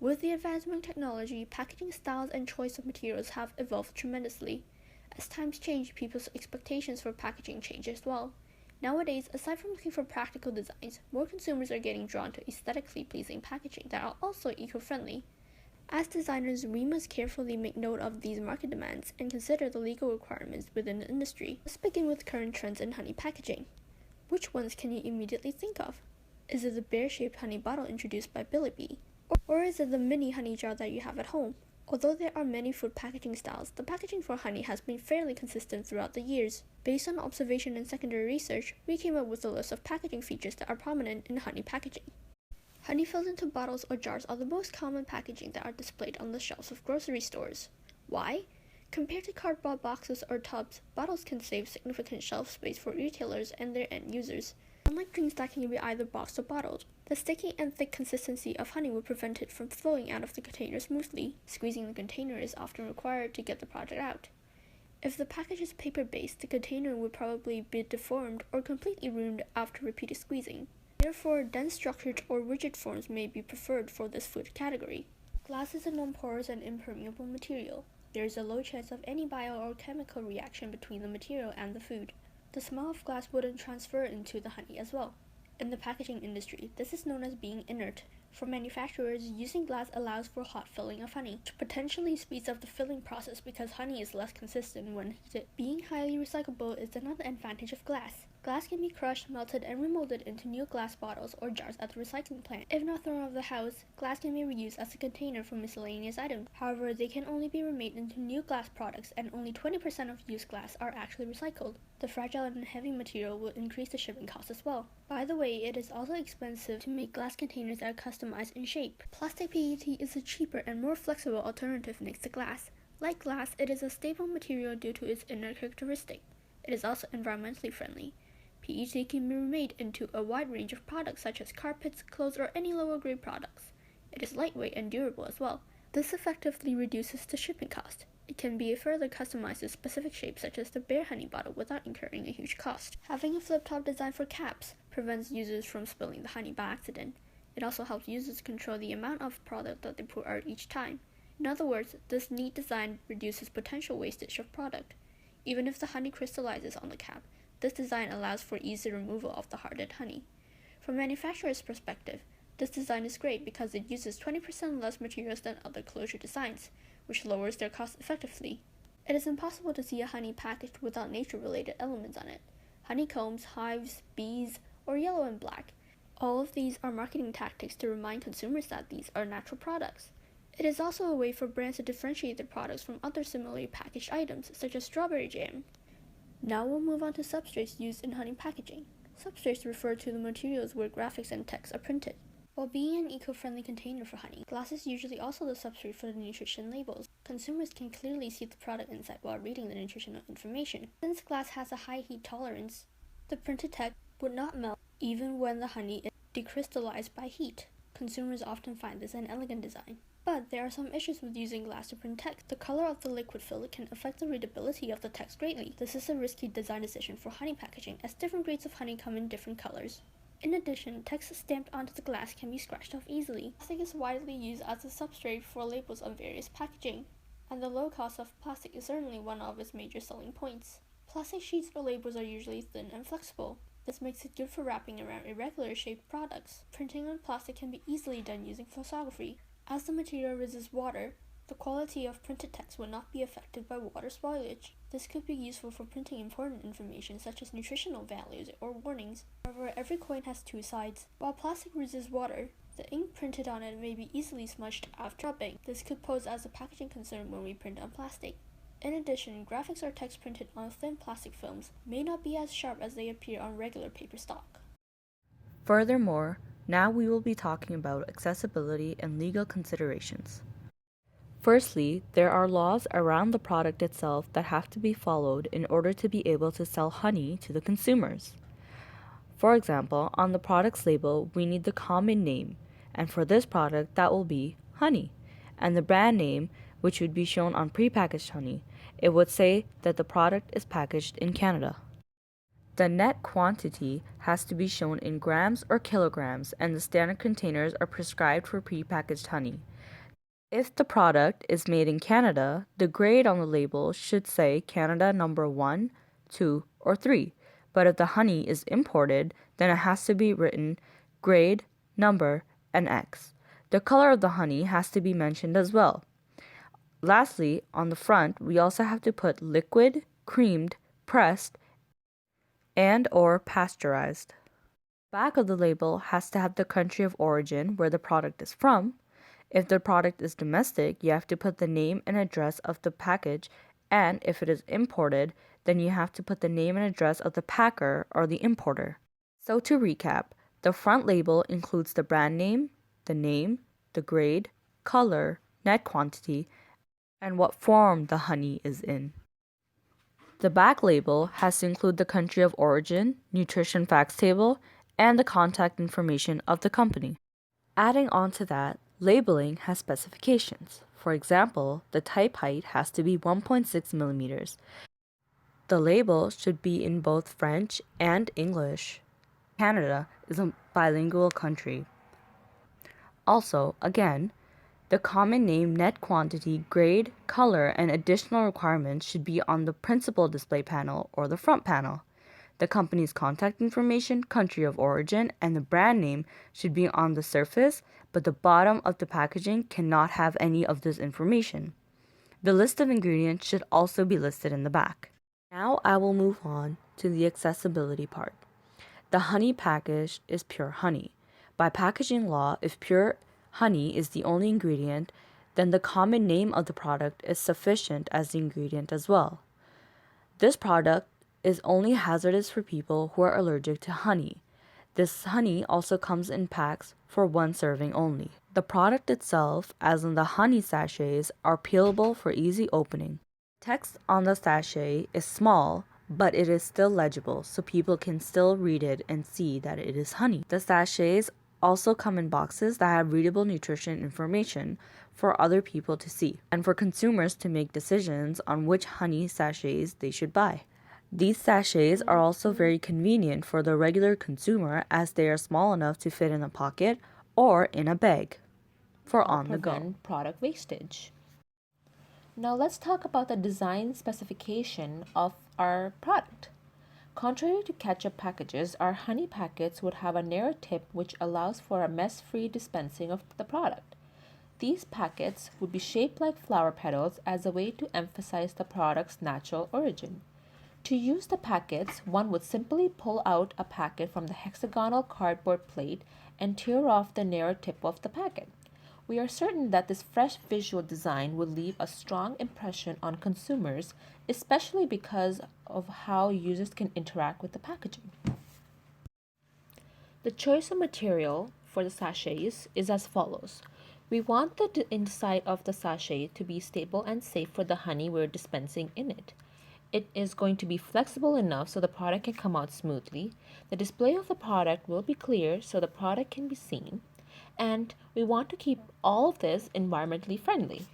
With the advancement of technology, packaging styles and choice of materials have evolved tremendously. As times change, people's expectations for packaging change as well. Nowadays, aside from looking for practical designs, more consumers are getting drawn to aesthetically pleasing packaging that are also eco-friendly. As designers, we must carefully make note of these market demands and consider the legal requirements within the industry. Let's begin with current trends in honey packaging. Which ones can you immediately think of? Is it the bear-shaped honey bottle introduced by Billy Bee? Or is it the mini honey jar that you have at home? Although there are many food packaging styles, the packaging for honey has been fairly consistent throughout the years. Based on observation and secondary research, we came up with a list of packaging features that are prominent in honey packaging. Honey filled into bottles or jars are the most common packaging that are displayed on the shelves of grocery stores. Why? Compared to cardboard boxes or tubs, bottles can save significant shelf space for retailers and their end users. Unlike drinks that can be either boxed or bottled, the sticky and thick consistency of honey will prevent it from flowing out of the container smoothly. Squeezing the container is often required to get the product out. If the package is paper-based, the container would probably be deformed or completely ruined after repeated squeezing. Therefore, dense structured or rigid forms may be preferred for this food category. Glass is a non-porous and impermeable material. There is a low chance of any bio or chemical reaction between the material and the food. The smell of glass wouldn't transfer into the honey as well. In the packaging industry, this is known as being inert. For manufacturers, using glass allows for hot filling of honey, which potentially speeds up the filling process because honey is less consistent when heated. Being highly recyclable is another advantage of glass. Glass can be crushed, melted, and remolded into new glass bottles or jars at the recycling plant. If not thrown out of the house, glass can be reused as a container for miscellaneous items. However, they can only be remade into new glass products, and only 20% of used glass are actually recycled. The fragile and heavy material will increase the shipping cost as well. By the way, it is also expensive to make glass containers that are customized in shape. Plastic PET is a cheaper and more flexible alternative next to glass. Like glass, it is a stable material due to its inner characteristic. It is also environmentally friendly. PET can be remade into a wide range of products such as carpets, clothes, or any lower grade products. It is lightweight and durable as well. This effectively reduces the shipping cost. It can be further customized to specific shapes such as the bear honey bottle without incurring a huge cost. Having a flip-top design for caps prevents users from spilling the honey by accident. It also helps users control the amount of product that they pour out each time. In other words, this neat design reduces potential wastage of product. Even if the honey crystallizes on the cap, this design allows for easy removal of the hardened honey. From a manufacturer's perspective, this design is great because it uses 20% less materials than other closure designs, which lowers their cost effectively. It is impossible to see a honey packaged without nature-related elements on it. Honeycombs, hives, bees, or yellow and black. All of these are marketing tactics to remind consumers that these are natural products. It is also a way for brands to differentiate their products from other similarly packaged items, such as strawberry jam. Now we'll move on to substrates used in honey packaging. Substrates refer to the materials where graphics and text are printed. While being an eco-friendly container for honey, glass is usually also the substrate for the nutrition labels. Consumers can clearly see the product inside while reading the nutritional information. Since glass has a high heat tolerance, the printed text would not melt even when the honey is decrystallized by heat. Consumers often find this an elegant design. But there are some issues with using glass to print text. The color of the liquid filler can affect the readability of the text greatly. This is a risky design decision for honey packaging, as different grades of honey come in different colors. In addition, text stamped onto the glass can be scratched off easily. Plastic is widely used as a substrate for labels of various packaging, and the low cost of plastic is certainly one of its major selling points. Plastic sheets or labels are usually thin and flexible. This makes it good for wrapping around irregular shaped products. Printing on plastic can be easily done using flexography. As the material resists water, the quality of printed text will not be affected by water spoilage. This could be useful for printing important information such as nutritional values or warnings. However, every coin has two sides. While plastic resists water, the ink printed on it may be easily smudged after rubbing. This could pose as a packaging concern when we print on plastic. In addition, graphics or text printed on thin plastic films may not be as sharp as they appear on regular paper stock. Furthermore, now we will be talking about accessibility and legal considerations. Firstly, there are laws around the product itself that have to be followed in order to be able to sell honey to the consumers. For example, on the product's label, we need the common name, and for this product, that will be honey, and the brand name, which would be shown on prepackaged honey. It would say that the product is packaged in Canada. The net quantity has to be shown in grams or kilograms, and the standard containers are prescribed for prepackaged honey. If the product is made in Canada, the grade on the label should say Canada number 1, 2, or 3. But if the honey is imported, then it has to be written grade, number, and X. The color of the honey has to be mentioned as well. Lastly, on the front, we also have to put liquid, creamed, pressed, and or pasteurized. Back of the label has to have the country of origin where the product is from. If the product is domestic, you have to put the name and address of the package, and if it is imported, then you have to put the name and address of the packer or the importer. So to recap, the front label includes the brand name, the grade, color, net quantity, and what form the honey is in. The back label has to include the country of origin, nutrition facts table, and the contact information of the company. Adding on to that, labeling has specifications. For example, the type height has to be 1.6 millimeters. The label should be in both French and English. Canada is a bilingual country. Also, again, the common name, net quantity, grade, color, and additional requirements should be on the principal display panel or the front panel. The company's contact information, country of origin, and the brand name should be on the surface, but the bottom of the packaging cannot have any of this information. The list of ingredients should also be listed in the back. Now I will move on to the accessibility part. The honey package is pure honey. By packaging law, if pure honey is the only ingredient, then the common name of the product is sufficient as the ingredient as well. This product is only hazardous for people who are allergic to honey. This honey also comes in packs for one serving only. The product itself, as in the honey sachets, are peelable for easy opening. Text on the sachet is small, but it is still legible, so people can still read it and see that it is honey. The sachets also come in boxes that have readable nutrition information for other people to see, and for consumers to make decisions on which honey sachets they should buy. These sachets are also very convenient for the regular consumer as they are small enough to fit in a pocket or in a bag for on the go. Product wastage. Now let's talk about the design specification of our product. Contrary to ketchup packages, our honey packets would have a narrow tip which allows for a mess-free dispensing of the product. These packets would be shaped like flower petals as a way to emphasize the product's natural origin. To use the packets, one would simply pull out a packet from the hexagonal cardboard plate and tear off the narrow tip of the packet. We are certain that this fresh visual design will leave a strong impression on consumers, especially because of how users can interact with the packaging. The choice of material for the sachets is as follows. We want the inside of the sachet to be stable and safe for the honey we're dispensing in it. It is going to be flexible enough so the product can come out smoothly. The display of the product will be clear so the product can be seen. And we want to keep all of this environmentally friendly.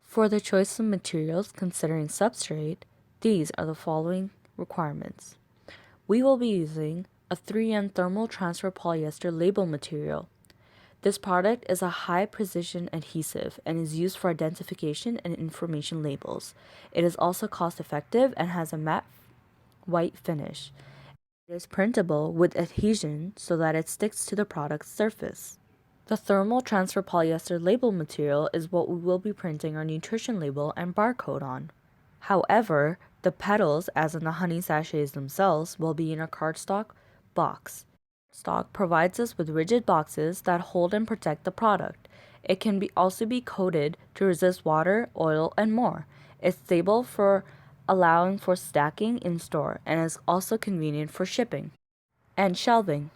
For the choice of materials considering substrate, these are the following requirements. We will be using a 3N thermal transfer polyester label material. This product is a high precision adhesive and is used for identification and information labels. It is also cost effective and has a matte white finish. It is printable with adhesion so that it sticks to the product's surface. The thermal transfer polyester label material is what we will be printing our nutrition label and barcode on. However, the petals, as in the honey sachets themselves, will be in a cardstock box. Stock provides us with rigid boxes that hold and protect the product. It can also be coated to resist water, oil, and more. It's stable for allowing for stacking in store and is also convenient for shipping and shelving.